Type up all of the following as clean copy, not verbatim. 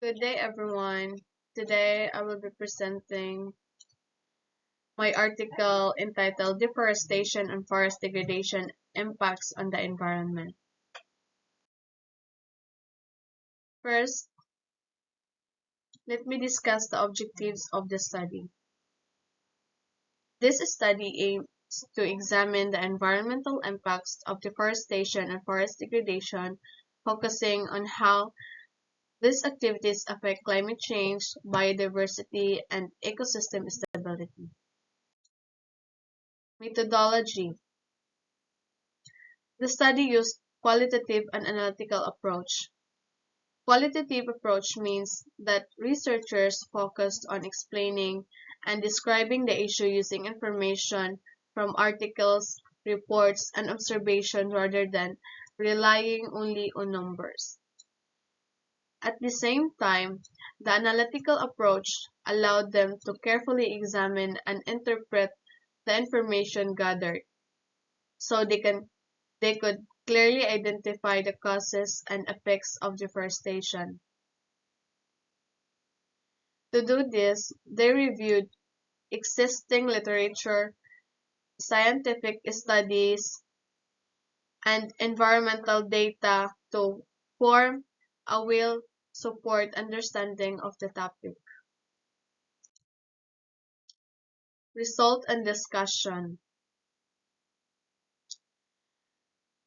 Good day, everyone. Today I will be presenting my article entitled Deforestation and Forest Degradation Impacts on the Environment. First, let me discuss the objectives of the study. This study aims to examine the environmental impacts of deforestation and forest degradation, focusing on how these activities affect climate change, biodiversity, and ecosystem stability. Methodology. The study used qualitative and analytical approach. Qualitative approach means that researchers focused on explaining and describing the issue using information from articles, reports, and observation rather than relying only on numbers. At the same time, the analytical approach allowed them to carefully examine and interpret the information gathered so they could clearly identify the causes and effects of deforestation. To do this, they reviewed existing literature, scientific studies, and environmental data to form a well-support understanding of the topic. Result and discussion.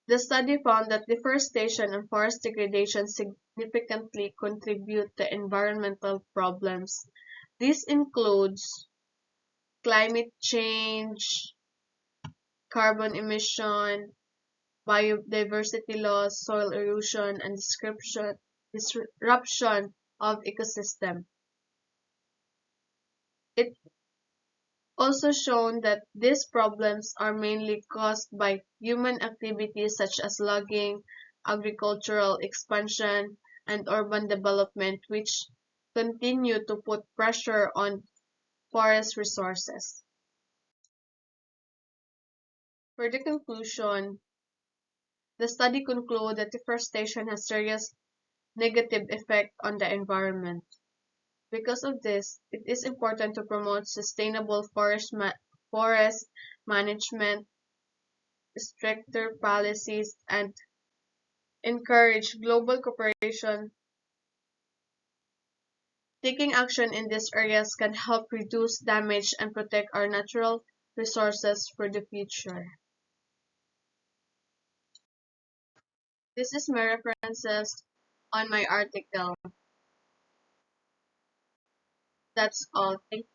The study found that deforestation and forest degradation significantly contribute to environmental problems. This includes climate change, carbon emission, biodiversity loss, soil erosion, and disruption of ecosystem. It also shown that these problems are mainly caused by human activities such as logging, agricultural expansion, and urban development, which continue to put pressure on forest resources. For the conclusion, the study concluded that deforestation has serious negative effect on the environment. Because of this, it is important to promote sustainable forest management, stricter policies, and encourage global cooperation. Taking action in these areas can help reduce damage and protect our natural resources for the future. This is my references on my article. That's all. Thank